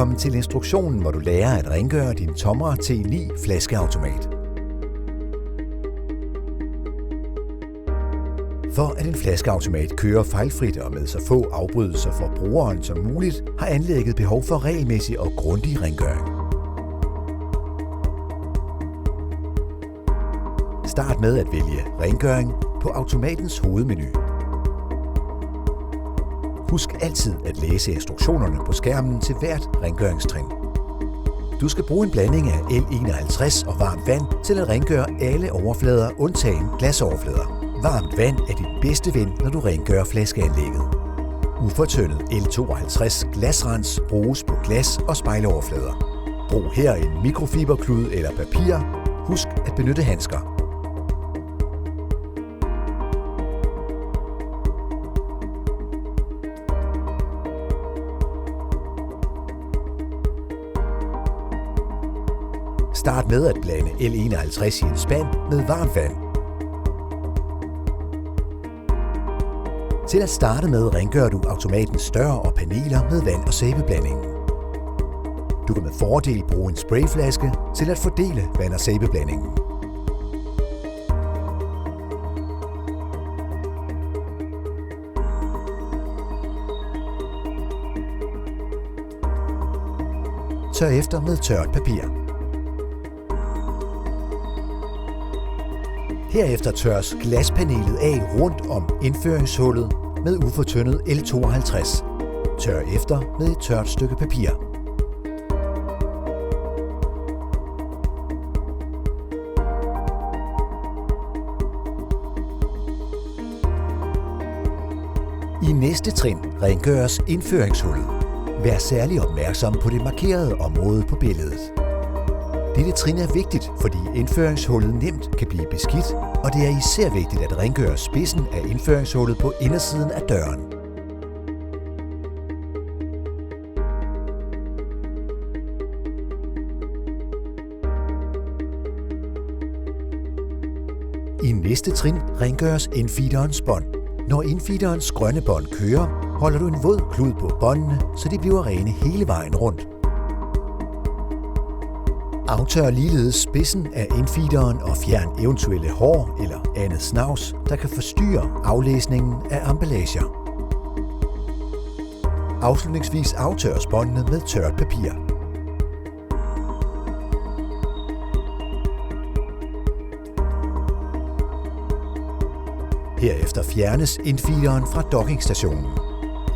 Velkommen til instruktionen, hvor du lærer at rengøre din Tomra T9 flaskeautomat. For at en flaskeautomat kører fejlfrit og med så få afbrydelser for brugeren som muligt, har anlægget behov for regelmæssig og grundig rengøring. Start med at vælge rengøring på automatens hovedmenu. Husk altid at læse instruktionerne på skærmen til hvert rengøringstrin. Du skal bruge en blanding af L51 og varmt vand til at rengøre alle overflader undtagen glasoverflader. Varmt vand er dit bedste ven, når du rengør flaskeanlægget. Ufortyndet L52 glasrens bruges på glas- og spejloverflader. Brug her en mikrofiberklud eller papir. Husk at benytte handsker. Start med at blande L51 i en spand med varmt vand. Til at starte med rengør du automatens dør og paneler med vand- og sæbeblandingen. Du kan med fordel bruge en sprayflaske til at fordele vand- og sæbeblandingen. Tør efter med tørt papir. Herefter tørres glaspanelet af rundt om indføringshullet med ufortyndet L52. Tør efter med et tørt stykke papir. I næste trin rengøres indføringshullet. Vær særlig opmærksom på det markerede område på billedet. Dette trin er vigtigt, fordi indføringshullet nemt kan blive beskidt, og det er især vigtigt at rengøre spidsen af indføringshullet på indersiden af døren. I næste trin rengøres indfeederens bånd. Når indfeederens grønne bånd kører, holder du en våd klud på båndene, så de bliver rene hele vejen rundt. Aftør ligeledes spidsen af indfeederen og fjern eventuelle hår eller andet snavs, der kan forstyrre aflæsningen af emballager. Afslutningsvis aftørres båndene med tørt papir. Herefter fjernes indfeederen fra dockingstationen.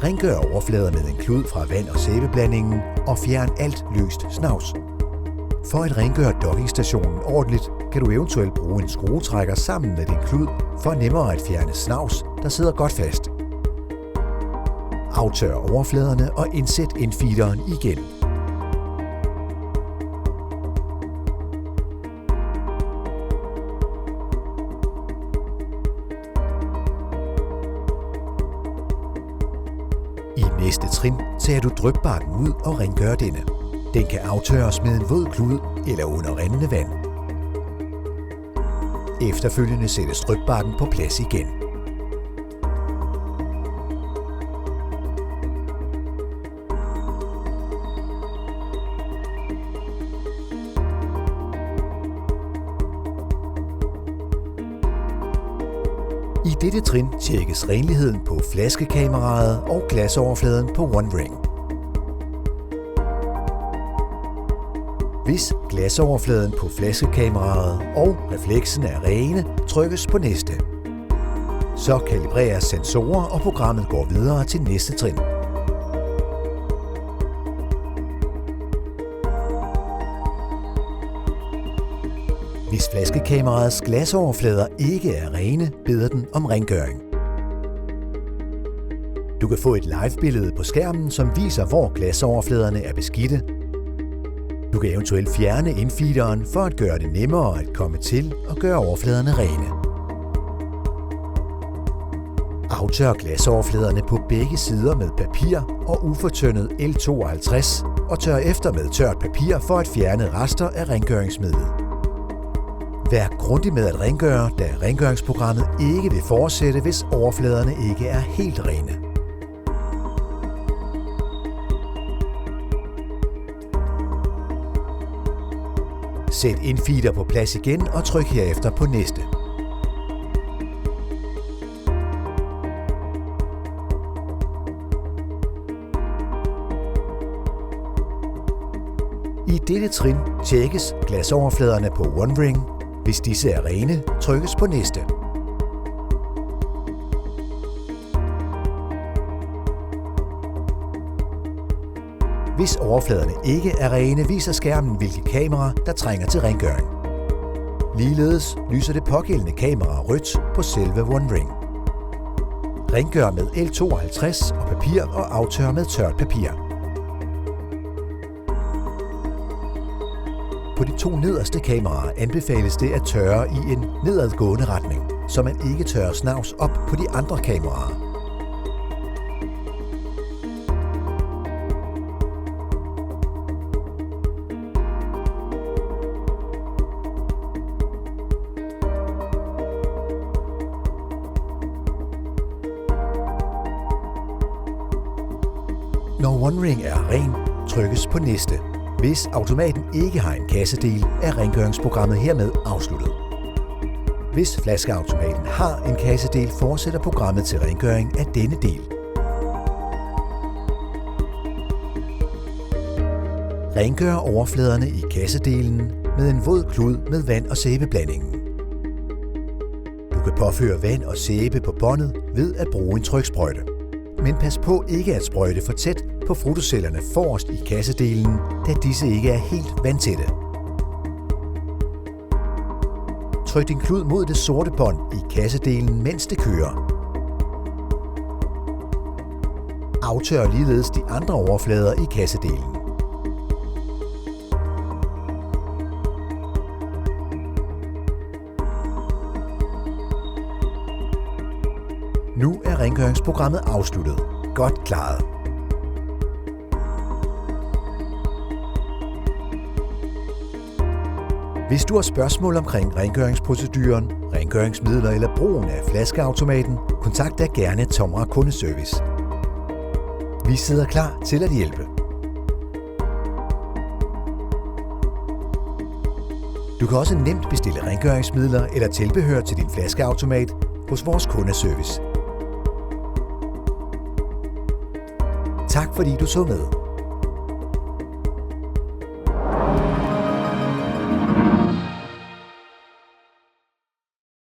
Rengør overflader med en klud fra vand- og sæbeblandingen og fjern alt løst snavs. For at rengøre dockingstationen ordentligt, kan du eventuelt bruge en skruetrækker sammen med din klud for nemmere at fjerne snavs, der sidder godt fast. Aftør overfladerne og indsæt indfeederen igen. I næste trin tager du drypbakken ud og rengør denne. Den kan aftørres med en våd klud eller under rindende vand. Efterfølgende sættes drypbakken på plads igen. I dette trin tjekkes renligheden på flaskekameraet og glasoverfladen på OneRing. Hvis glasoverfladen på flaskekameraet og refleksen er rene, trykkes på næste. Så kalibreres sensorer, og programmet går videre til næste trin. Hvis flaskekameraets glasoverflader ikke er rene, beder den om rengøring. Du kan få et live-billede på skærmen, som viser, hvor glasoverfladerne er beskidte. Du kan eventuelt fjerne indfeederen for at gøre det nemmere at komme til og gøre overfladerne rene. Aftør glasoverfladerne på begge sider med papir og ufortyndet L52 og tør efter med tørt papir for at fjerne rester af rengøringsmidlet. Vær grundig med at rengøre, da rengøringsprogrammet ikke vil fortsætte, hvis overfladerne ikke er helt rene. Sæt infeeder på plads igen og tryk herefter på næste. I dette trin tjekkes glasoverfladerne på OneRing. Hvis disse er rene, trykkes på næste. Hvis overfladerne ikke er rene, viser skærmen, hvilke kamera, der trænger til rengøring. Ligeledes lyser det pågældende kamera rødt på selve OneRing. Rengør med L52 og papir og aftør med tørt papir. På de 2 nederste kameraer anbefales det at tørre i en nedadgående retning, så man ikke tørrer snavs op på de andre kameraer. Når OneRing er ren, trykkes på næste. Hvis automaten ikke har en kassedel, er rengøringsprogrammet hermed afsluttet. Hvis flaskeautomaten har en kassedel, fortsætter programmet til rengøring af denne del. Rengør overfladerne i kassedelen med en våd klud med vand og sæbeblandingen. Du kan påføre vand og sæbe på båndet ved at bruge en tryksprøjte. Men pas på ikke at sprøjte for tæt på frotocellerne forrest i kassedelen, da disse ikke er helt vandtætte. Tryk din klud mod det sorte bånd i kassedelen, mens det kører. Aftør ligeledes de andre overflader i kassedelen. Nu er rengøringsprogrammet afsluttet. Godt klaret. Hvis du har spørgsmål omkring rengøringsproceduren, rengøringsmidler eller brugen af flaskeautomaten, kontakt da gerne Tomra Kundeservice. Vi sidder klar til at hjælpe. Du kan også nemt bestille rengøringsmidler eller tilbehør til din flaskeautomat hos vores kundeservice. Tak fordi du så med.